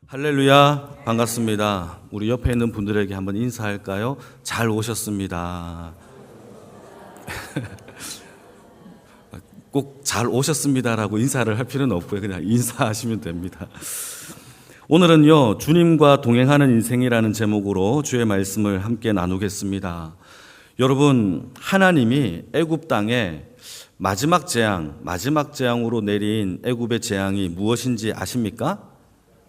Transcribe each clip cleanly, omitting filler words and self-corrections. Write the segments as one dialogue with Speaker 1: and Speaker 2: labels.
Speaker 1: 할렐루야, 반갑습니다. 우리 옆에 있는 분들에게 한번 인사할까요? 잘 오셨습니다. 꼭 잘 오셨습니다라고 인사를 할 필요는 없고요. 그냥 인사하시면 됩니다. 오늘은요, 주님과 동행하는 인생이라는 제목으로 주의 말씀을 함께 나누겠습니다. 여러분, 하나님이 애굽 땅에 마지막 재앙으로 내린 애굽의 재앙이 무엇인지 아십니까?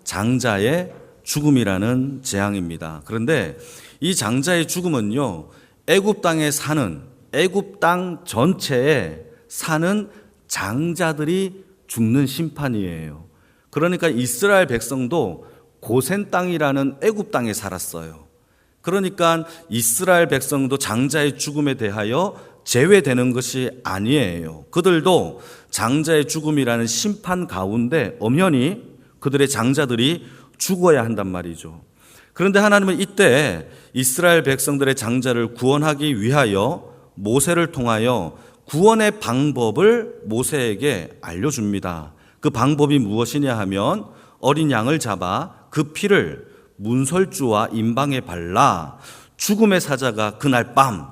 Speaker 1: 장자의 죽음이라는 재앙입니다. 그런데 이 장자의 죽음은요, 애굽 땅에 사는, 애굽 땅 전체에 사는 장자들이 죽는 심판이에요. 그러니까 이스라엘 백성도 고센 땅이라는 애굽 땅에 살았어요. 그러니까 이스라엘 백성도 장자의 죽음에 대하여 제외되는 것이 아니에요. 그들도 장자의 죽음이라는 심판 가운데 엄연히 그들의 장자들이 죽어야 한단 말이죠. 그런데 하나님은 이때 이스라엘 백성들의 장자를 구원하기 위하여 모세를 통하여 구원의 방법을 모세에게 알려줍니다. 그 방법이 무엇이냐 하면 어린 양을 잡아 그 피를 문설주와 임방에 발라 죽음의 사자가 그날 밤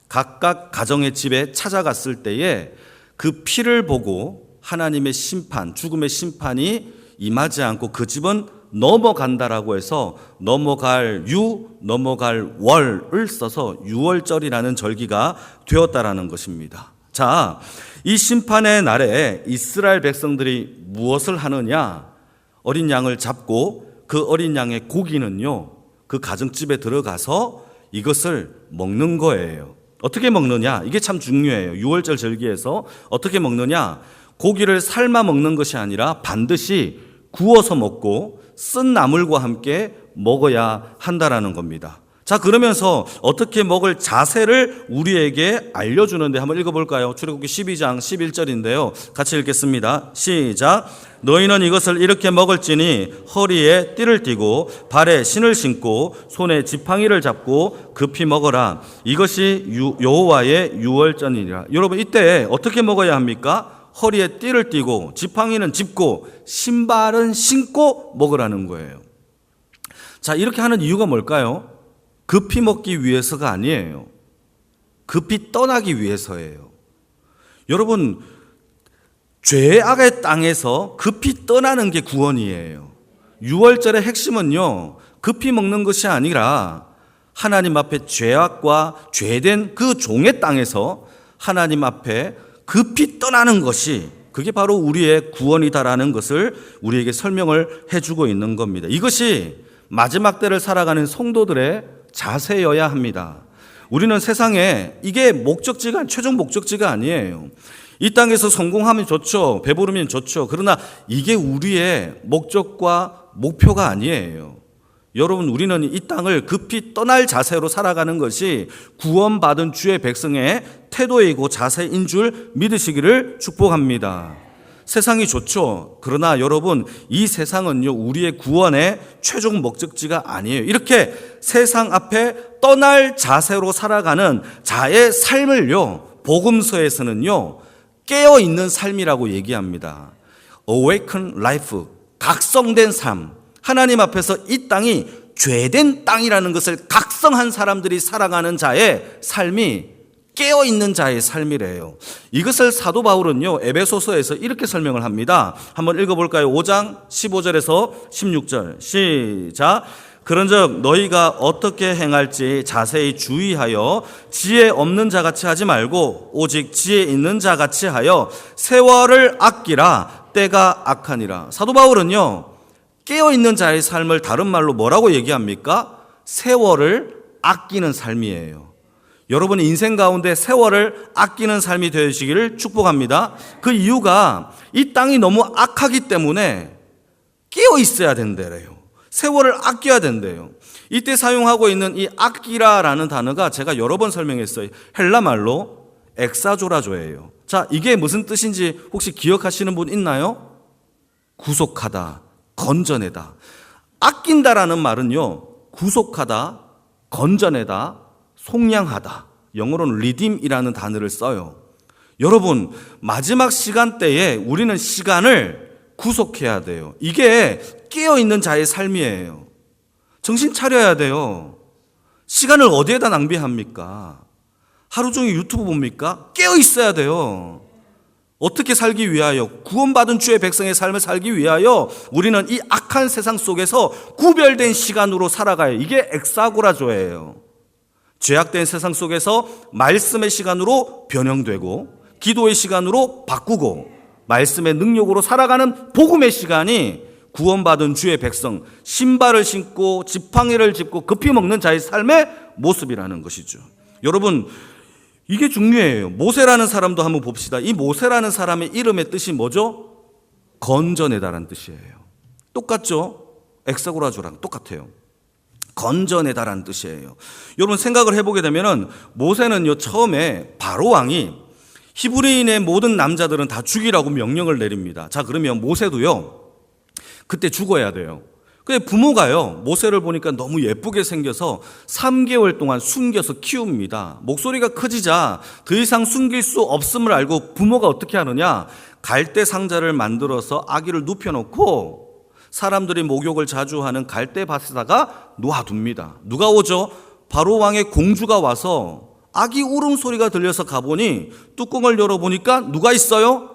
Speaker 1: 각각 가정의 집에 찾아갔을 때에 그 피를 보고 하나님의 심판, 죽음의 심판이 임하지 않고 그 집은 넘어간다라고 해서 넘어갈 월을 써서 유월절이라는 절기가 되었다라는 것입니다. 자, 이 심판의 날에 이스라엘 백성들이 무엇을 하느냐? 어린 양을 잡고 그 어린 양의 고기는요, 그 가정집에 들어가서 이것을 먹는 거예요. 어떻게 먹느냐? 이게 참 중요해요. 유월절 절기에서 어떻게 먹느냐? 고기를 삶아 먹는 것이 아니라 반드시 구워서 먹고 쓴 나물과 함께 먹어야 한다라는 겁니다. 자, 그러면서 어떻게 먹을 자세를 우리에게 알려주는데 한번 읽어볼까요? 출애굽기 12장 11절인데요. 같이 읽겠습니다. 시작. 너희는 이것을 이렇게 먹을지니 허리에 띠를 띠고 발에 신을 신고 손에 지팡이를 잡고 급히 먹어라. 이것이 여호와의 유월절이니라. 여러분, 이때 어떻게 먹어야 합니까? 허리에 띠를 띠고 지팡이는 짚고 신발은 신고 먹으라는 거예요. 자, 이렇게 하는 이유가 뭘까요? 급히 먹기 위해서가 아니에요. 급히 떠나기 위해서예요. 여러분, 죄악의 땅에서 급히 떠나는 게 구원이에요. 유월절의 핵심은요, 급히 먹는 것이 아니라 하나님 앞에 죄악과 죄된 그 종의 땅에서 하나님 앞에 급히 떠나는 것이, 그게 바로 우리의 구원이다라는 것을 우리에게 설명을 해주고 있는 겁니다. 이것이 마지막 때를 살아가는 성도들의 자세여야 합니다. 우리는 세상에 이게 목적지가, 최종 목적지가 아니에요. 이 땅에서 성공하면 좋죠. 배부르면 좋죠. 그러나 이게 우리의 목적과 목표가 아니에요. 여러분, 우리는 이 땅을 급히 떠날 자세로 살아가는 것이 구원받은 주의 백성의 태도이고 자세인 줄 믿으시기를 축복합니다. 세상이 좋죠. 그러나 여러분, 이 세상은요, 우리의 구원의 최종 목적지가 아니에요. 이렇게 세상 앞에 떠날 자세로 살아가는 자의 삶을요, 복음서에서는요, 깨어있는 삶이라고 얘기합니다. Awaken life, 각성된 삶. 하나님 앞에서 이 땅이 죄된 땅이라는 것을 각성한 사람들이 살아가는 자의 삶이 깨어있는 자의 삶이래요. 이것을 사도 바울은요, 에베소서에서 이렇게 설명을 합니다. 한번 읽어볼까요? 5장 15절에서 16절 시작. 그런즉 너희가 어떻게 행할지 자세히 주의하여 지혜 없는 자같이 하지 말고 오직 지혜 있는 자같이 하여 세월을 아끼라. 때가 악하니라. 사도 바울은요, 깨어있는 자의 삶을 다른 말로 뭐라고 얘기합니까? 세월을 아끼는 삶이에요. 여러분의 인생 가운데 세월을 아끼는 삶이 되시기를 축복합니다. 그 이유가 이 땅이 너무 악하기 때문에 깨어 있어야 된대요. 세월을 아껴야 된대요. 이때 사용하고 있는 이 아끼라라는 단어가 제가 여러 번 설명했어요. 헬라 말로 엑사조라조예요. 자, 이게 무슨 뜻인지 혹시 기억하시는 분 있나요? 구속하다, 건져내다. 아낀다라는 말은요, 구속하다, 건져내다, 속량하다. 영어로는 redeem이라는 단어를 써요. 여러분, 마지막 시간대에 우리는 시간을 구속해야 돼요. 이게 깨어있는 자의 삶이에요. 정신 차려야 돼요. 시간을 어디에다 낭비합니까? 하루 종일 유튜브 봅니까? 깨어있어야 돼요. 어떻게 살기 위하여, 구원받은 주의 백성의 삶을 살기 위하여 우리는 이 악한 세상 속에서 구별된 시간으로 살아가요. 이게 엑사고라조예요. 죄악된 세상 속에서 말씀의 시간으로 변형되고 기도의 시간으로 바꾸고 말씀의 능력으로 살아가는 복음의 시간이 구원받은 주의 백성, 신발을 신고 지팡이를 짚고 급히 먹는 자의 삶의 모습이라는 것이죠. 여러분, 이게 중요해요. 모세라는 사람도 한번 봅시다. 이 모세라는 사람의 이름의 뜻이 뭐죠? 건져내다라는 뜻이에요. 똑같죠? 엑사고라조랑 똑같아요. 건져내다라는 뜻이에요. 여러분 생각을 해보게 되면은 모세는요, 처음에 바로 왕이 히브리인의 모든 남자들은 다 죽이라고 명령을 내립니다. 자, 그러면 모세도요, 그때 죽어야 돼요. 근데 부모가요, 모세를 보니까 너무 예쁘게 생겨서 3개월 동안 숨겨서 키웁니다. 목소리가 커지자 더 이상 숨길 수 없음을 알고 부모가 어떻게 하느냐, 갈대 상자를 만들어서 아기를 눕혀놓고 사람들이 목욕을 자주 하는 갈대 밭에다가 놓아둡니다. 누가 오죠? 바로 왕의 공주가 와서 아기 울음소리가 들려서 가보니 뚜껑을 열어보니까 누가 있어요?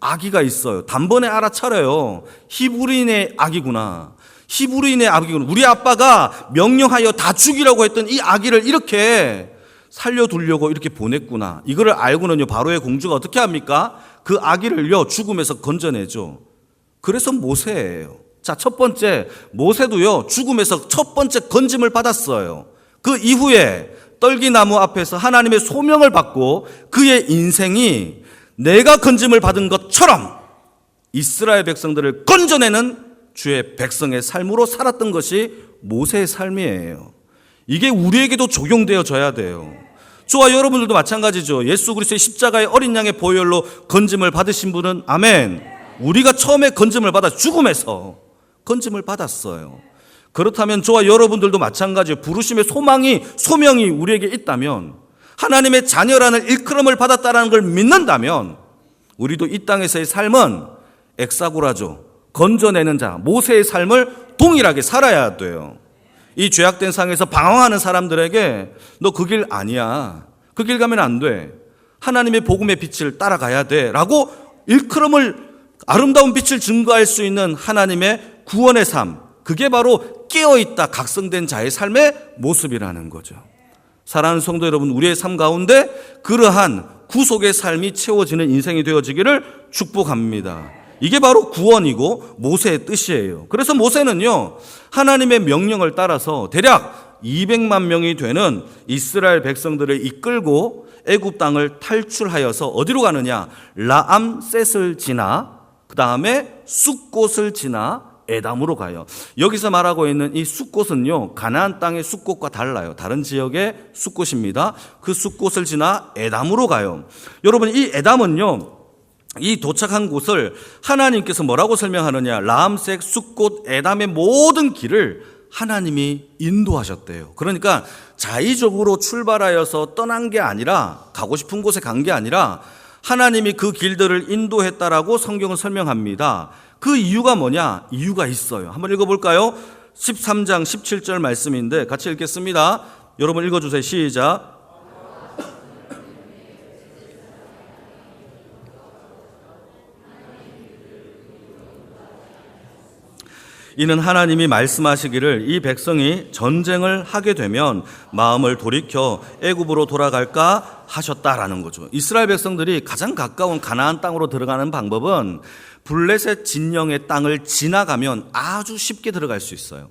Speaker 1: 아기가 있어요. 단번에 알아차려요. 히브리인의 아기구나. 히브리인의 아기구나. 우리 아빠가 명령하여 다 죽이라고 했던 이 아기를 이렇게 살려두려고 이렇게 보냈구나. 이거를 알고는요, 바로의 공주가 어떻게 합니까? 그 아기를요, 죽음에서 건져내죠. 그래서 모세예요. 자, 첫 번째, 모세도요, 죽음에서 첫 번째 건짐을 받았어요. 그 이후에 떨기나무 앞에서 하나님의 소명을 받고 그의 인생이 내가 건짐을 받은 것처럼 이스라엘 백성들을 건져내는 주의 백성의 삶으로 살았던 것이 모세의 삶이에요. 이게 우리에게도 적용되어져야 돼요. 저와 여러분들도 마찬가지죠. 예수 그리스도의 십자가의 어린 양의 보혈로 건짐을 받으신 분은 아멘. 우리가 처음에 건짐을 받아 죽음에서 건짐을 받았어요. 그렇다면 저와 여러분들도 마찬가지예요. 부르심의 소명이 우리에게 있다면, 하나님의 자녀라는 일컬음을 받았다는 걸 믿는다면 우리도 이 땅에서의 삶은 엑사고라죠. 건져내는 자, 모세의 삶을 동일하게 살아야 돼요. 이 죄악된 상에서 방황하는 사람들에게 너 그 길 아니야. 그 길 가면 안 돼. 하나님의 복음의 빛을 따라가야 돼. 라고 일컬음을, 아름다운 빛을 증거할 수 있는 하나님의 구원의 삶, 그게 바로 깨어있다 각성된 자의 삶의 모습이라는 거죠. 사랑하는 성도 여러분, 우리의 삶 가운데 그러한 구속의 삶이 채워지는 인생이 되어지기를 축복합니다. 이게 바로 구원이고 모세의 뜻이에요. 그래서 모세는요, 하나님의 명령을 따라서 대략 200만 명이 되는 이스라엘 백성들을 이끌고 애굽 땅을 탈출하여서 어디로 가느냐, 라암셋을 지나 그 다음에 숫곳을 지나 에담으로 가요. 여기서 말하고 있는 이 숫곳은요, 가나안 땅의 숫곳과 달라요. 다른 지역의 숫곳입니다. 그 숫곳을 지나 에담으로 가요. 여러분, 이 에담은요, 이 도착한 곳을 하나님께서 뭐라고 설명하느냐, 라암색, 숫곳, 에담의 모든 길을 하나님이 인도하셨대요. 그러니까 자의적으로 출발하여서 떠난 게 아니라, 가고 싶은 곳에 간 게 아니라 하나님이 그 길들을 인도했다라고 성경은 설명합니다. 그 이유가 뭐냐? 이유가 있어요. 한번 읽어볼까요? 13장 17절 말씀인데 같이 읽겠습니다. 여러분 읽어주세요. 시작. 이는 하나님이 말씀하시기를 이 백성이 전쟁을 하게 되면 마음을 돌이켜 애굽으로 돌아갈까 하셨다라는 거죠. 이스라엘 백성들이 가장 가까운 가나안 땅으로 들어가는 방법은 블레셋 진영의 땅을 지나가면 아주 쉽게 들어갈 수 있어요.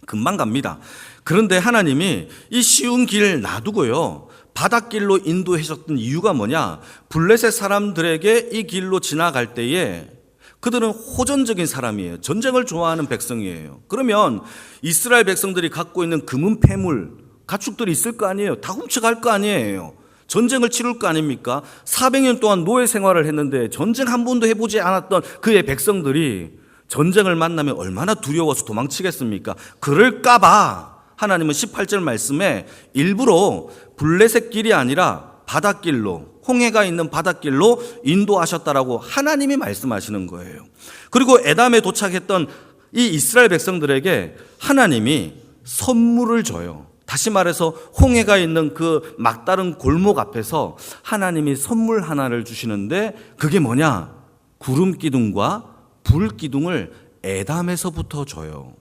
Speaker 1: 금방 갑니다. 그런데 하나님이 이 쉬운 길 놔두고요, 바닷길로 인도하셨던 이유가 뭐냐? 블레셋 사람들에게 이 길로 지나갈 때에 그들은 호전적인 사람이에요. 전쟁을 좋아하는 백성이에요. 그러면 이스라엘 백성들이 갖고 있는 금은 패물, 가축들이 있을 거 아니에요. 다 훔쳐갈 거 아니에요. 전쟁을 치룰 거 아닙니까? 400년 동안 노예 생활을 했는데 전쟁 한 번도 해보지 않았던 그의 백성들이 전쟁을 만나면 얼마나 두려워서 도망치겠습니까? 그럴까 봐 하나님은 18절 말씀에 일부러 블레셋 길이 아니라 바닷길로, 홍해가 있는 바닷길로 인도하셨다라고 하나님이 말씀하시는 거예요. 그리고 에담에 도착했던 이 이스라엘 백성들에게 하나님이 선물을 줘요. 다시 말해서 홍해가 있는 그 막다른 골목 앞에서 하나님이 선물 하나를 주시는데 그게 뭐냐? 구름 기둥과 불 기둥을 에담에서부터 줘요.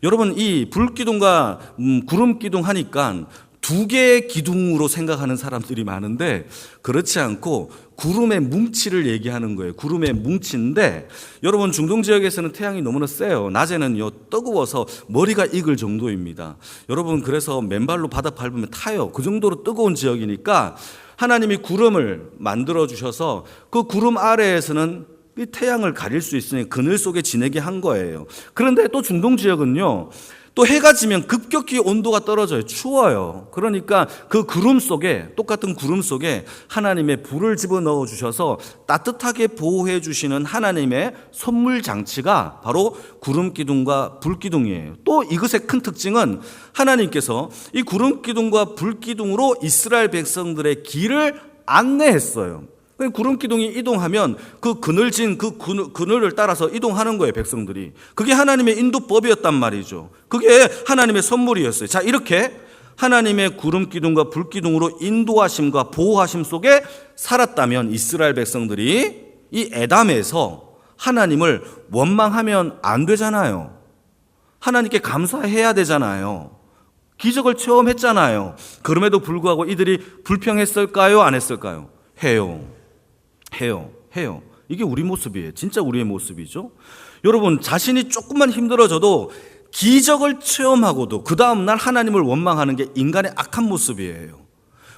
Speaker 1: 여러분, 이 불 기둥과 구름 기둥 하니까 두 개의 기둥으로 생각하는 사람들이 많은데 그렇지 않고 구름의 뭉치를 얘기하는 거예요. 구름의 뭉치인데 여러분, 중동 지역에서는 태양이 너무나 세요. 낮에는요 뜨거워서 머리가 익을 정도입니다. 여러분, 그래서 맨발로 바닥 밟으면 타요. 그 정도로 뜨거운 지역이니까 하나님이 구름을 만들어 주셔서 그 구름 아래에서는 이 태양을 가릴 수 있으니 그늘 속에 지내게 한 거예요. 그런데 또 중동 지역은요, 또 해가 지면 급격히 온도가 떨어져요. 추워요. 그러니까 그 구름 속에, 똑같은 구름 속에 하나님의 불을 집어넣어 주셔서 따뜻하게 보호해 주시는 하나님의 선물 장치가 바로 구름 기둥과 불 기둥이에요. 또 이것의 큰 특징은 하나님께서 이 구름 기둥과 불 기둥으로 이스라엘 백성들의 길을 안내했어요. 구름 기둥이 이동하면 그 그늘진 그 그늘을 따라서 이동하는 거예요, 백성들이. 그게 하나님의 인도법이었단 말이죠. 그게 하나님의 선물이었어요. 자, 이렇게 하나님의 구름 기둥과 불 기둥으로 인도하심과 보호하심 속에 살았다면 이스라엘 백성들이 이 에담에서 하나님을 원망하면 안 되잖아요. 하나님께 감사해야 되잖아요. 기적을 체험했잖아요. 그럼에도 불구하고 이들이 불평했을까요? 안 했을까요? 해요. 이게 우리 모습이에요. 진짜 우리의 모습이죠. 여러분, 자신이 조금만 힘들어져도 기적을 체험하고도 그 다음날 하나님을 원망하는 게 인간의 악한 모습이에요.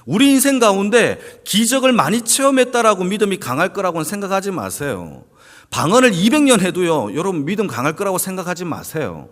Speaker 1: 우리 인생 가운데 기적을 많이 체험했다라고 믿음이 강할 거라고는 생각하지 마세요. 방언을 200년 해도요, 여러분 믿음 강할 거라고 생각하지 마세요.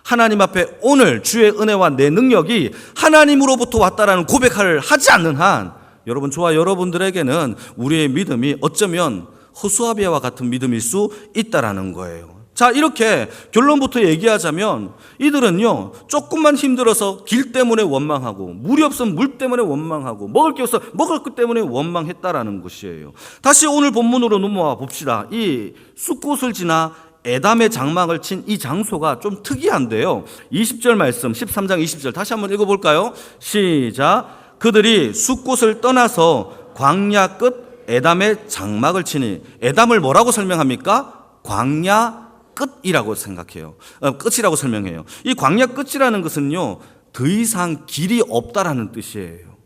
Speaker 1: 하나님 앞에 오늘 주의 은혜와 내 능력이 하나님으로부터 왔다라는 고백을 하지 않는 한, 여러분, 저와 여러분들에게는 우리의 믿음이 어쩌면 호수아비아와 같은 믿음일 수 있다라는 거예요. 자, 이렇게 결론부터 얘기하자면 이들은요, 조금만 힘들어서 길 때문에 원망하고, 물이 없으면 물 때문에 원망하고, 먹을 게 없어 먹을 것 때문에 원망했다라는 것이에요. 다시 오늘 본문으로 넘어와 봅시다. 이 숫곳을 지나 에담의 장막을 친 이 장소가 좀 특이한데요. 20절 말씀, 13장 20절 다시 한번 읽어볼까요? 시작. 그들이 숫곳을 떠나서 광야 끝 에담의 장막을 치니, 에담을 뭐라고 설명합니까? 광야 끝이라고 생각해요. 끝이라고 설명해요. 이 광야 끝이라는 것은요, 더 이상 길이 없다라는 뜻이에요.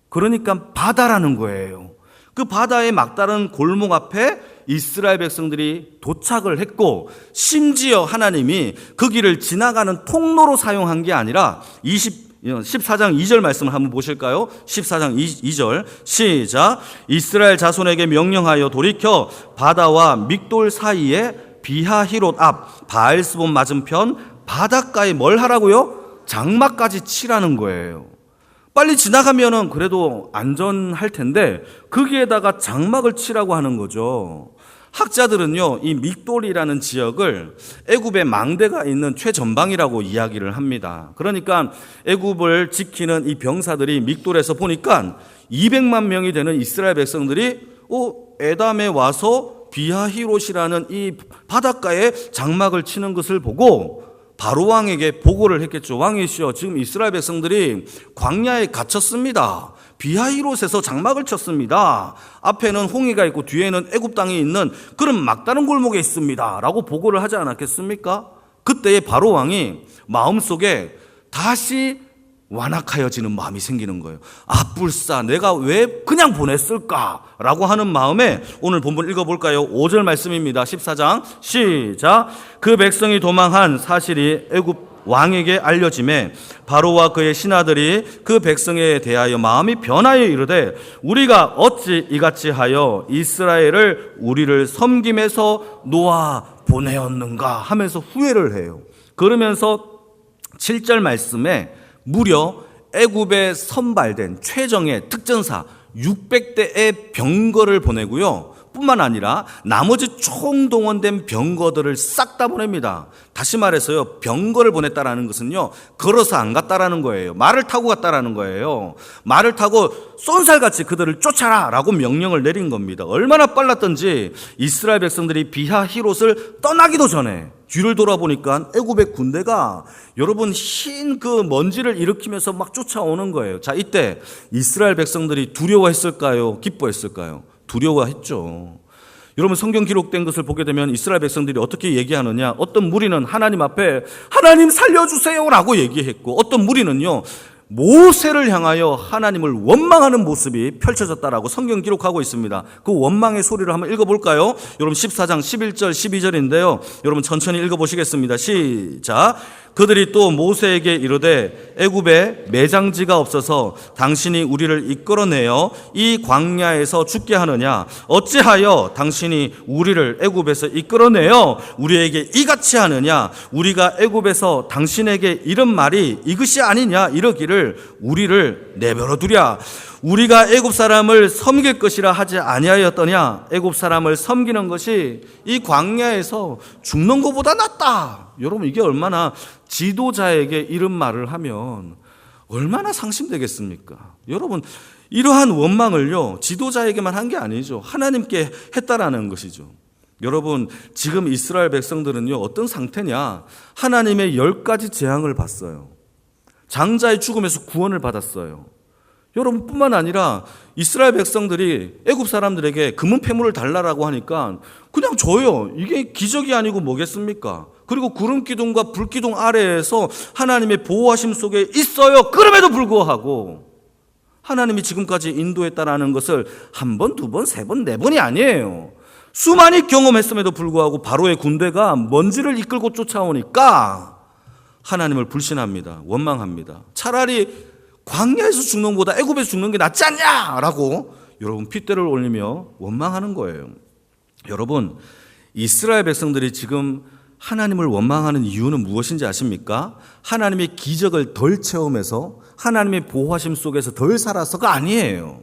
Speaker 1: 그러니까 바다라는 거예요. 그 바다의 막다른 골목 앞에 이스라엘 백성들이 도착을 했고, 심지어 하나님이 그 길을 지나가는 통로로 사용한 게 아니라 14장 2절 말씀을 한번 보실까요? 14장 2절 시작. 이스라엘 자손에게 명령하여 돌이켜 바다와 믹돌 사이에 비하히롯 앞 바알스본 맞은편 바닷가에 뭘 하라고요? 장막까지 치라는 거예요. 빨리 지나가면은 그래도 안전할 텐데 거기에다가 장막을 치라고 하는 거죠. 학자들은요, 이 믹돌이라는 지역을 애굽의 망대가 있는 최전방이라고 이야기를 합니다. 그러니까 애굽을 지키는 이 병사들이 믹돌에서 보니까 200만 명이 되는 이스라엘 백성들이 에담에 와서 비하히롯이라는 이 바닷가에 장막을 치는 것을 보고 바로 왕에게 보고를 했겠죠. 왕이시여, 지금 이스라엘 백성들이 광야에 갇혔습니다. 비하히롯에서 장막을 쳤습니다. 앞에는 홍해가 있고 뒤에는 애굽 땅이 있는 그런 막다른 골목에 있습니다 라고 보고를 하지 않았겠습니까? 그때의 바로 왕이 마음속에 다시 완악하여지는 마음이 생기는 거예요. 불사, 내가 왜 그냥 보냈을까? 라고 하는 마음에 오늘 본문 읽어볼까요? 5절 말씀입니다. 14장 시작. 그 백성이 도망한 사실이 애굽 왕에게 알려짐에 바로와 그의 신하들이 그 백성에 대하여 마음이 변하여 이르되 우리가 어찌 이같이 하여 이스라엘을 우리를 섬김에서 놓아 보내었는가 하면서 후회를 해요. 그러면서 7절 말씀에 무려 애굽에 선발된 최정예 특전사 600대의 병거를 보내고요, 뿐만 아니라 나머지 총동원된 병거들을 싹 다 보냅니다. 다시 말해서요, 병거를 보냈다라는 것은요, 걸어서 안 갔다라는 거예요. 말을 타고 갔다라는 거예요. 말을 타고 쏜살같이 그들을 쫓아라 라고 명령을 내린 겁니다. 얼마나 빨랐던지 이스라엘 백성들이 비하히롯을 떠나기도 전에 뒤를 돌아보니까 애굽의 군대가 여러분 흰 그 먼지를 일으키면서 막 쫓아오는 거예요. 자, 이때 이스라엘 백성들이 두려워했을까요? 기뻐했을까요? 두려워했죠. 여러분 성경 기록된 것을 보게 되면 이스라엘 백성들이 어떻게 얘기하느냐? 어떤 무리는 하나님 앞에 하나님 살려주세요라고 얘기했고, 어떤 무리는요 모세를 향하여 하나님을 원망하는 모습이 펼쳐졌다라고 성경 기록하고 있습니다. 그 원망의 소리를 한번 읽어볼까요? 여러분 14장 11절 12절인데요. 여러분 천천히 읽어보시겠습니다. 시작. 그들이 또 모세에게 이르되 애굽에 매장지가 없어서 당신이 우리를 이끌어내어 이 광야에서 죽게 하느냐? 어찌하여 당신이 우리를 애굽에서 이끌어내어 우리에게 이같이 하느냐? 우리가 애굽에서 당신에게 이른 말이 이것이 아니냐? 이러기를 우리를 내버려 두랴. 우리가 애굽 사람을 섬길 것이라 하지 아니하였더냐? 애굽 사람을 섬기는 것이 이 광야에서 죽는 것보다 낫다. 여러분 이게 얼마나 지도자에게 이런 말을 하면 얼마나 상심되겠습니까? 여러분 이러한 원망을요 지도자에게만 한 게 아니죠. 하나님께 했다라는 것이죠. 여러분 지금 이스라엘 백성들은요 어떤 상태냐? 하나님의 10가지 재앙을 봤어요. 장자의 죽음에서 구원을 받았어요. 여러분 뿐만 아니라 이스라엘 백성들이 애굽 사람들에게 금은 패물을 달라라고 하니까 그냥 줘요. 이게 기적이 아니고 뭐겠습니까? 그리고 구름 기둥과 불 기둥 아래에서 하나님의 보호하심 속에 있어요. 그럼에도 불구하고 하나님이 지금까지 인도했다라는 것을 한 번, 두 번, 세 번, 네 번이 아니에요. 수많이 경험했음에도 불구하고 바로의 군대가 먼지를 이끌고 쫓아오니까 하나님을 불신합니다. 원망합니다. 차라리 광야에서 죽는 것보다 애굽에서 죽는 게 낫지 않냐라고 여러분 핏대를 올리며 원망하는 거예요. 여러분 이스라엘 백성들이 지금 하나님을 원망하는 이유는 무엇인지 아십니까? 하나님의 기적을 덜 체험해서 하나님의 보호하심 속에서 덜 살아서가 아니에요.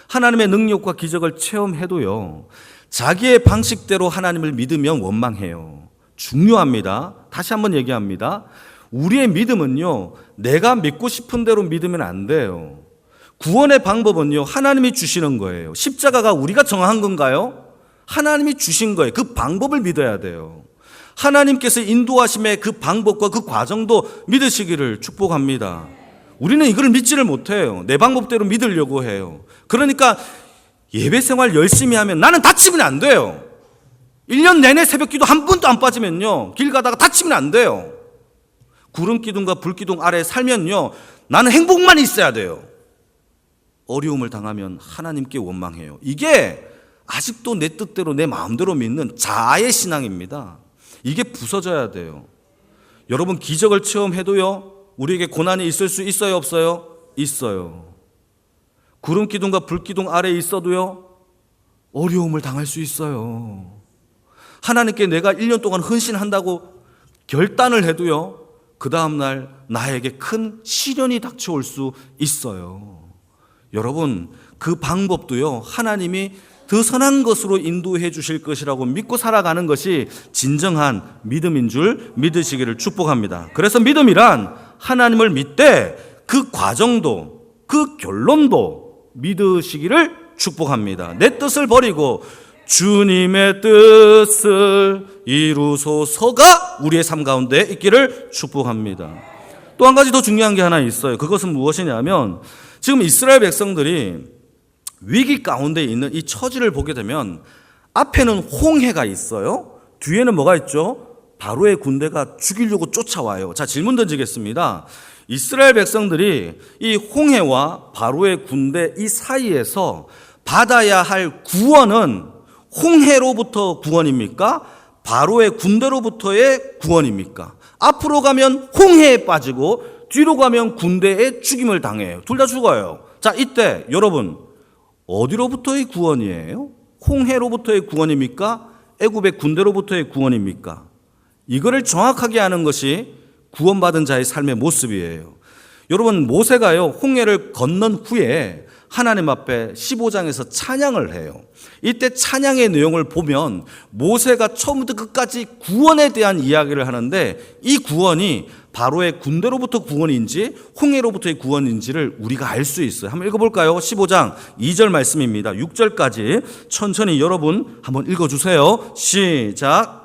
Speaker 1: 하나님의 능력과 기적을 체험해도요 자기의 방식대로 하나님을 믿으면 원망해요. 중요합니다. 다시 한번 얘기합니다. 우리의 믿음은요 내가 믿고 싶은 대로 믿으면 안 돼요. 구원의 방법은요 하나님이 주시는 거예요. 십자가가 우리가 정한 건가요? 하나님이 주신 거예요. 그 방법을 믿어야 돼요. 하나님께서 인도하심의 그 방법과 그 과정도 믿으시기를 축복합니다. 우리는 이걸 믿지를 못해요. 내 방법대로 믿으려고 해요. 그러니까 예배 생활 열심히 하면 나는 다치면 안 돼요. 1년 내내 새벽기도 한 번도 안 빠지면요 길 가다가 다치면 안 돼요. 구름 기둥과 불 기둥 아래에 살면요 나는 행복만 있어야 돼요. 어려움을 당하면 하나님께 원망해요. 이게 아직도 내 뜻대로 내 마음대로 믿는 자아의 신앙입니다. 이게 부서져야 돼요. 여러분 기적을 체험해도요 우리에게 고난이 있을 수 있어요 없어요? 있어요. 구름 기둥과 불 기둥 아래에 있어도요 어려움을 당할 수 있어요. 하나님께 내가 1년 동안 헌신한다고 결단을 해도요 그 다음날 나에게 큰 시련이 닥쳐올 수 있어요. 여러분 그 방법도요 하나님이 더 선한 것으로 인도해 주실 것이라고 믿고 살아가는 것이 진정한 믿음인 줄 믿으시기를 축복합니다. 그래서 믿음이란 하나님을 믿되 그 과정도 그 결론도 믿으시기를 축복합니다. 내 뜻을 버리고 주님의 뜻을 이루소서가 우리의 삶 가운데 있기를 축복합니다. 또 한 가지 더 중요한 게 하나 있어요. 그것은 무엇이냐면 지금 이스라엘 백성들이 위기 가운데 있는 이 처지를 보게 되면 앞에는 홍해가 있어요. 뒤에는 뭐가 있죠? 바로의 군대가 죽이려고 쫓아와요. 자, 질문 던지겠습니다. 이스라엘 백성들이 이 홍해와 바로의 군대 이 사이에서 받아야 할 구원은 홍해로부터 구원입니까? 바로의 군대로부터의 구원입니까? 앞으로 가면 홍해에 빠지고 뒤로 가면 군대에 죽임을 당해요. 둘 다 죽어요. 자, 이때 여러분 어디로부터의 구원이에요? 홍해로부터의 구원입니까? 애굽의 군대로부터의 구원입니까? 이거를 정확하게 아는 것이 구원받은 자의 삶의 모습이에요. 여러분 모세가요 홍해를 건넌 후에 하나님 앞에 15장에서 찬양을 해요. 이때 찬양의 내용을 보면 모세가 처음부터 끝까지 구원에 대한 이야기를 하는데 이 구원이 바로의 군대로부터 구원인지 홍해로부터의 구원인지를 우리가 알 수 있어요. 한번 읽어볼까요? 15장 2절 말씀입니다. 6절까지 천천히 여러분 한번 읽어주세요. 시작.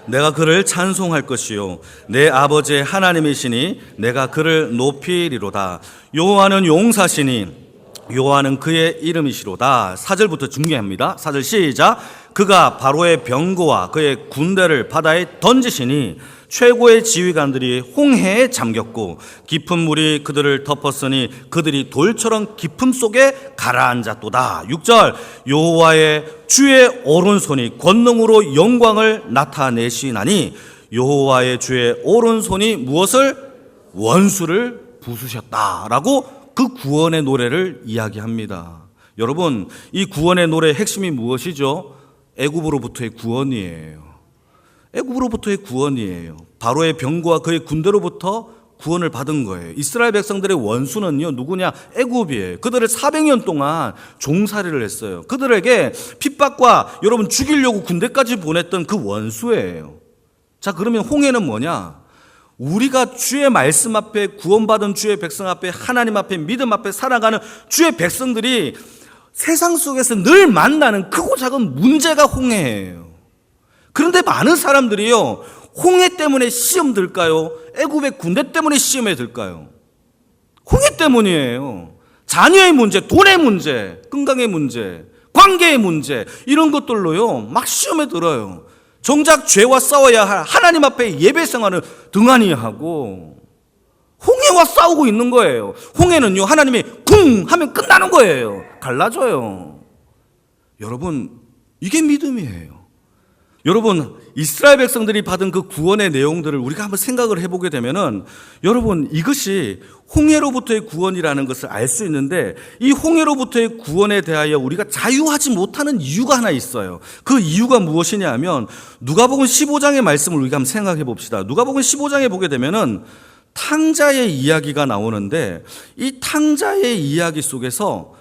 Speaker 1: 내가 그를 찬송할 것이요 내 아버지의 하나님이시니 내가 그를 높이리로다. 여호와는 용사시니 여호와는 그의 이름이시로다. 4절부터 중요합니다. 4절 시작. 그가 바로의 병거와 그의 군대를 바다에 던지시니 최고의 지휘관들이 홍해에 잠겼고 깊은 물이 그들을 덮었으니 그들이 돌처럼 깊음 속에 가라앉았도다. 6절. 여호와의 주의 오른손이 권능으로 영광을 나타내시나니 여호와의 주의 오른손이 무엇을? 원수를 부수셨다라고 그 구원의 노래를 이야기합니다. 여러분, 이 구원의 노래의 핵심이 무엇이죠? 애굽으로부터의 구원이에요. 애굽으로부터의 구원이에요. 바로의 병거와 그의 군대로부터 구원을 받은 거예요. 이스라엘 백성들의 원수는요, 누구냐? 애굽이에요. 그들을 400년 동안 종살이를 했어요. 그들에게 핍박과 여러분 죽이려고 군대까지 보냈던 그 원수예요. 자, 그러면 홍해는 뭐냐? 우리가 주의 말씀 앞에 구원받은 주의 백성 앞에 하나님 앞에 믿음 앞에 살아가는 주의 백성들이 세상 속에서 늘 만나는 크고 작은 문제가 홍해예요. 그런데 많은 사람들이요, 홍해 때문에 시험 들까요? 애굽의 군대 때문에 시험에 들까요? 홍해 때문이에요. 자녀의 문제, 돈의 문제, 건강의 문제, 관계의 문제, 이런 것들로요 막 시험에 들어요. 정작 죄와 싸워야 할 하나님 앞에 예배 생활을 등한히 하고 홍해와 싸우고 있는 거예요. 홍해는요, 하나님이 쿵 하면 끝나는 거예요. 갈라져요. 여러분, 이게 믿음이에요. 여러분, 이스라엘 백성들이 받은 그 구원의 내용들을 우리가 한번 생각을 해보게 되면은, 여러분, 이것이 홍해로부터의 구원이라는 것을 알 수 있는데, 이 홍해로부터의 구원에 대하여 우리가 자유하지 못하는 이유가 하나 있어요. 그 이유가 무엇이냐 하면, 누가복음 15장의 말씀을 우리가 한번 생각해 봅시다. 누가복음 15장에 보게 되면은 탕자의 이야기가 나오는데, 이 탕자의 이야기 속에서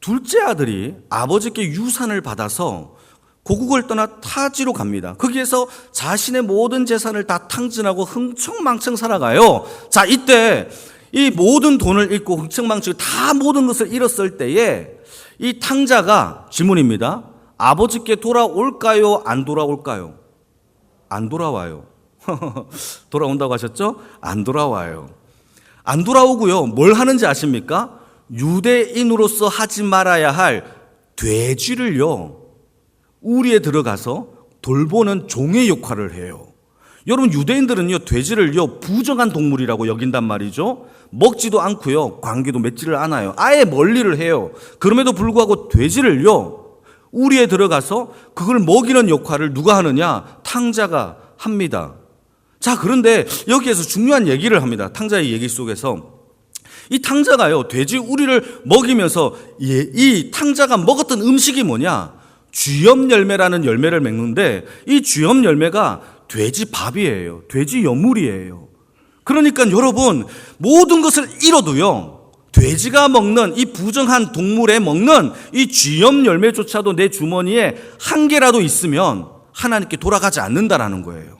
Speaker 1: 둘째 아들이 아버지께 유산을 받아서 고국을 떠나 타지로 갑니다. 거기에서 자신의 모든 재산을 다 탕진하고 흥청망청 살아가요. 자, 이때 이 모든 돈을 잃고 흥청망청 다 모든 것을 잃었을 때에 이 탕자가 질문입니다. 아버지께 돌아올까요? 안 돌아올까요? 안 돌아와요. 돌아온다고 하셨죠? 안 돌아와요. 안 돌아오고요. 뭘 하는지 아십니까? 유대인으로서 하지 말아야 할 돼지를요, 우리에 들어가서 돌보는 종의 역할을 해요. 여러분, 유대인들은요, 돼지를요, 부정한 동물이라고 여긴단 말이죠. 먹지도 않고요, 관계도 맺지를 않아요. 아예 멀리를 해요. 그럼에도 불구하고 돼지를요, 우리에 들어가서 그걸 먹이는 역할을 누가 하느냐? 탕자가 합니다. 자, 그런데 여기에서 중요한 얘기를 합니다. 탕자의 얘기 속에서. 이 탕자가요, 돼지 우리를 먹이면서 이 탕자가 먹었던 음식이 뭐냐? 쥐염 열매라는 열매를 맺는데, 이 쥐염 열매가 돼지 밥이에요. 돼지 여물이에요. 그러니까 여러분, 모든 것을 잃어도요, 돼지가 먹는 이 부정한 동물에 먹는 이 쥐염 열매조차도 내 주머니에 한 개라도 있으면 하나님께 돌아가지 않는다라는 거예요.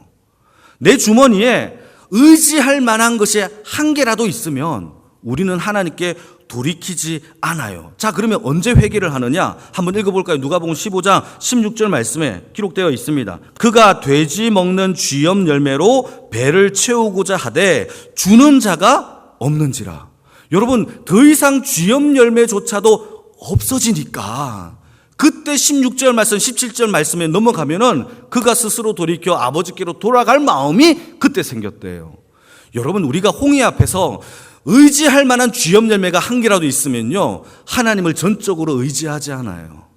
Speaker 1: 내 주머니에 의지할 만한 것이 한 개라도 있으면 우리는 하나님께 돌이키지 않아요. 자, 그러면 언제 회개를 하느냐? 한번 읽어볼까요? 누가복음 15장 16절 말씀에 기록되어 있습니다. 그가 돼지 먹는 쥐염 열매로 배를 채우고자 하되 주는 자가 없는지라. 여러분, 더 이상 쥐염 열매조차도 없어지니까 그때 16절 말씀, 17절 말씀에 넘어가면은 그가 스스로 돌이켜 아버지께로 돌아갈 마음이 그때 생겼대요. 여러분, 우리가 홍해 앞에서 의지할 만한 쥐염 열매가 한 개라도 있으면요, 하나님을 전적으로 의지하지 않아요.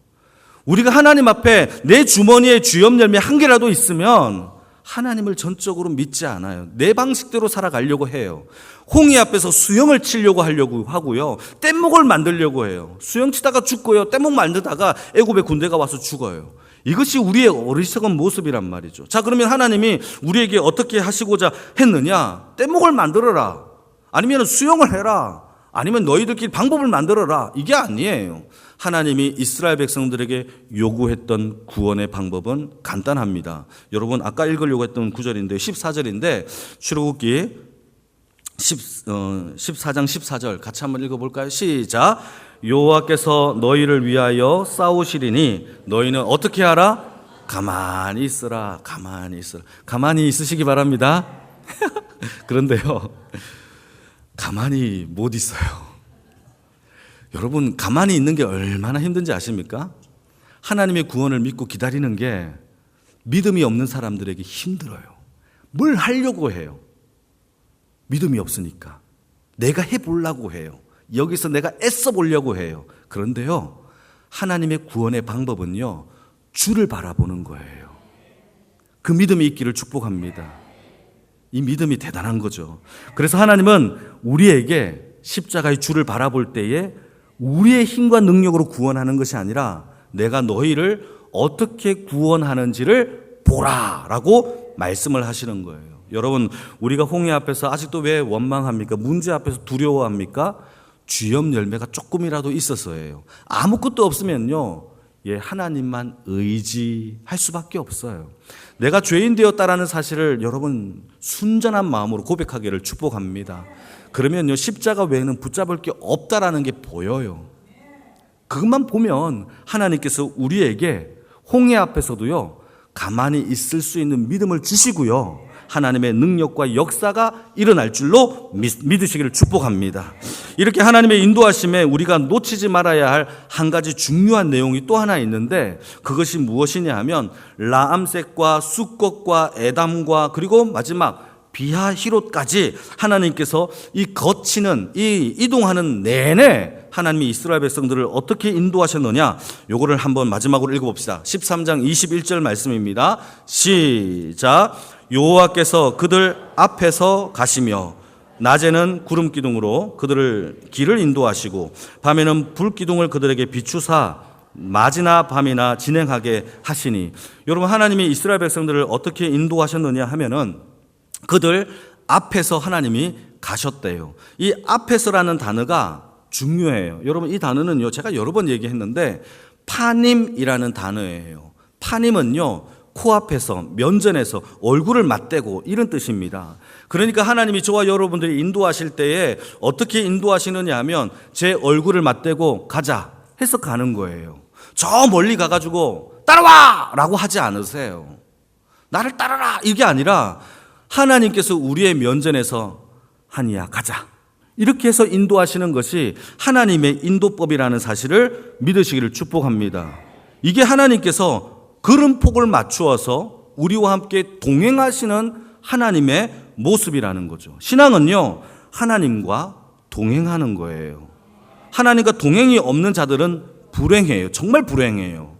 Speaker 1: 우리가 하나님 앞에 내 주머니에 쥐염 열매 한 개라도 있으면 하나님을 전적으로 믿지 않아요. 내 방식대로 살아가려고 해요. 홍해 앞에서 수영을 치려고 하려고 하고요, 뗏목을 만들려고 해요. 수영 치다가 죽고요, 뗏목 만들다가 애굽의 군대가 와서 죽어요. 이것이 우리의 어리석은 모습이란 말이죠. 자, 그러면 하나님이 우리에게 어떻게 하시고자 했느냐? 뗏목을 만들어라, 아니면 수영을 해라, 아니면 너희들끼리 방법을 만들어라, 이게 아니에요. 하나님이 이스라엘 백성들에게 요구했던 구원의 방법은 간단합니다. 여러분, 아까 읽으려고 했던 9절인데 14절인데 출애굽기 14장 14절 같이 한번 읽어볼까요? 시작. 여호와께서 너희를 위하여 싸우시리니 너희는 어떻게 하라? 가만히 있으라, 가만히 있으라. 가만히 있으시기 바랍니다. 그런데요, 가만히 못 있어요. 여러분, 가만히 있는 게 얼마나 힘든지 아십니까? 하나님의 구원을 믿고 기다리는 게 믿음이 없는 사람들에게 힘들어요. 뭘 하려고 해요? 믿음이 없으니까. 내가 해보려고 해요. 여기서 내가 애써 보려고 해요. 그런데요, 하나님의 구원의 방법은요, 주를 바라보는 거예요. 그 믿음이 있기를 축복합니다. 이 믿음이 대단한 거죠. 그래서 하나님은 우리에게 십자가의 주를 바라볼 때에 우리의 힘과 능력으로 구원하는 것이 아니라 내가 너희를 어떻게 구원하는지를 보라라고 말씀을 하시는 거예요. 여러분, 우리가 홍해 앞에서 아직도 왜 원망합니까? 문제 앞에서 두려워합니까? 쥐염 열매가 조금이라도 있어서예요. 아무것도 없으면요, 하나님만 의지할 수밖에 없어요. 내가 죄인 되었다라는 사실을 여러분 순전한 마음으로 고백하기를 축복합니다. 그러면요, 십자가 외에는 붙잡을 게 없다라는 게 보여요. 그것만 보면 하나님께서 우리에게 홍해 앞에서도요, 가만히 있을 수 있는 믿음을 주시고요, 하나님의 능력과 역사가 일어날 줄로 믿으시기를 축복합니다. 이렇게 하나님의 인도하심에 우리가 놓치지 말아야 할 한 가지 중요한 내용이 또 하나 있는데, 그것이 무엇이냐 하면 라암색과 숫것과 에담과 그리고 마지막 비하히롯까지 하나님께서 이 거치는, 이 이동하는 내내 하나님이 이스라엘 백성들을 어떻게 인도하셨느냐, 요거를 한번 마지막으로 읽어봅시다. 13장 21절 말씀입니다. 시작. 여호와께서 그들 앞에서 가시며 낮에는 구름 기둥으로 그들을 길을 인도하시고 밤에는 불 기둥을 그들에게 비추사 낮이나 밤이나 진행하게 하시니. 여러분, 하나님이 이스라엘 백성들을 어떻게 인도하셨느냐 하면은 그들 앞에서 하나님이 가셨대요. 이 앞에서라는 단어가 중요해요. 여러분, 이 단어는요, 제가 여러 번 얘기했는데 파님이라는 단어예요. 파님은요, 코앞에서, 면전에서 얼굴을 맞대고 이런 뜻입니다. 그러니까 하나님이 저와 여러분들이 인도하실 때에 어떻게 인도하시느냐 하면 제 얼굴을 맞대고 가자 해서 가는 거예요. 저 멀리 가가지고 따라와! 라고 하지 않으세요. 나를 따라라! 이게 아니라 하나님께서 우리의 면전에서 하니야 가자, 이렇게 해서 인도하시는 것이 하나님의 인도법이라는 사실을 믿으시기를 축복합니다. 이게 하나님께서 걸음폭을 맞추어서 우리와 함께 동행하시는 하나님의 모습이라는 거죠. 신앙은요, 하나님과 동행하는 거예요. 하나님과 동행이 없는 자들은 불행해요. 정말 불행해요.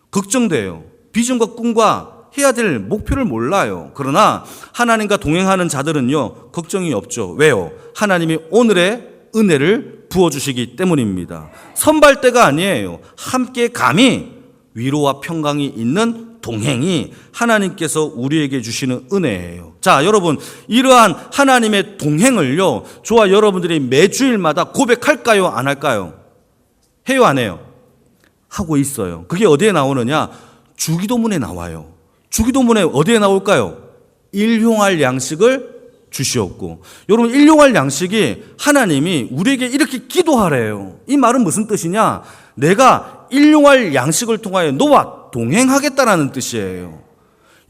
Speaker 1: 걱정돼요. 비전과 꿈과 해야 될 목표를 몰라요. 그러나 하나님과 동행하는 자들은요, 걱정이 없죠. 왜요? 하나님이 오늘의 은혜를 부어주시기 때문입니다. 선발대가 아니에요. 함께 감히 위로와 평강이 있는 동행이 하나님께서 우리에게 주시는 은혜예요. 자, 여러분, 이러한 하나님의 동행을요, 저와 여러분들이 매주일마다 고백할까요? 안 할까요? 해요, 안 해요? 하고 있어요. 그게 어디에 나오느냐? 주기도문에 나와요. 주기도문에 어디에 나올까요? 일용할 양식을 주시옵고. 여러분, 일용할 양식이 하나님이 우리에게 이렇게 기도하래요. 이 말은 무슨 뜻이냐? 내가 일용할 양식을 통하여 너와 동행하겠다라는 뜻이에요.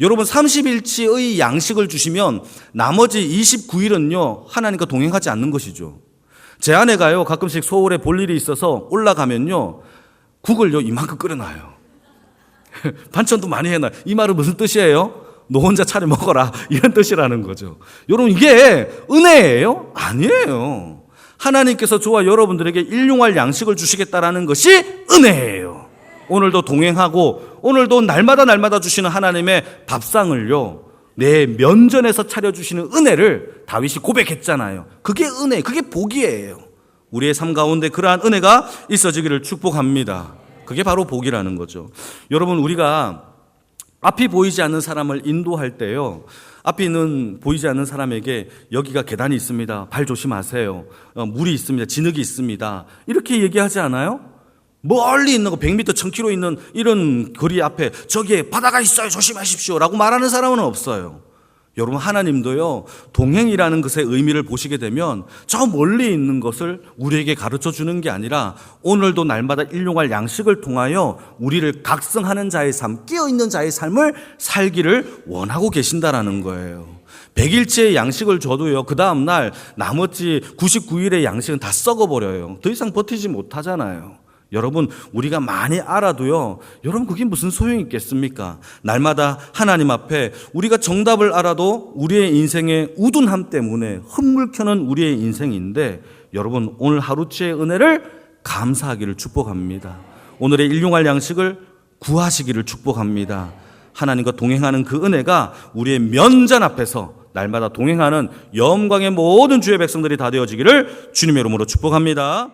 Speaker 1: 여러분, 30일치의 양식을 주시면 나머지 29일은요 하나님과 동행하지 않는 것이죠. 제 아내가요 가끔씩 서울에 볼 일이 있어서 올라가면요 국을요 이만큼 끓여놔요. 반찬도 많이 해놔요. 이 말은 무슨 뜻이에요? 너 혼자 차려 먹어라, 이런 뜻이라는 거죠. 여러분, 이게 은혜예요? 아니에요. 하나님께서 저와 여러분들에게 일용할 양식을 주시겠다라는 것이 은혜예요. 오늘도 동행하고 오늘도 날마다 주시는 하나님의 밥상을요 내 면전에서 차려주시는 은혜를 다윗이 고백했잖아요. 그게 은혜, 그게 복이에요. 우리의 삶 가운데 그러한 은혜가 있어지기를 축복합니다. 그게 바로 복이라는 거죠. 여러분, 우리가 앞이 보이지 않는 사람을 인도할 때요, 앞에는 보이지 않는 사람에게 여기가 계단이 있습니다, 발 조심하세요, 물이 있습니다, 진흙이 있습니다, 이렇게 얘기하지 않아요? 멀리 있는 거 100m, 1000km 있는 이런 거리 앞에 저기에 바다가 있어요, 조심하십시오 라고 말하는 사람은 없어요. 여러분, 하나님도요, 동행이라는 것의 의미를 보시게 되면 저 멀리 있는 것을 우리에게 가르쳐 주는 게 아니라 오늘도 날마다 일용할 양식을 통하여 우리를 각성하는 자의 삶, 깨어있는 자의 삶을 살기를 원하고 계신다라는 거예요. 100일치의 양식을 줘도요, 그 다음날 나머지 99일의 양식은 다 썩어버려요. 더 이상 버티지 못하잖아요. 여러분, 우리가 많이 알아도요, 여러분 그게 무슨 소용이 있겠습니까? 날마다 하나님 앞에 우리가 정답을 알아도 우리의 인생의 우둔함 때문에 헛물켜는 우리의 인생인데, 여러분 오늘 하루치의 은혜를 감사하기를 축복합니다. 오늘의 일용할 양식을 구하시기를 축복합니다. 하나님과 동행하는 그 은혜가 우리의 면전 앞에서 날마다 동행하는 영광의 모든 주의 백성들이 다 되어지기를 주님의 이름으로 축복합니다.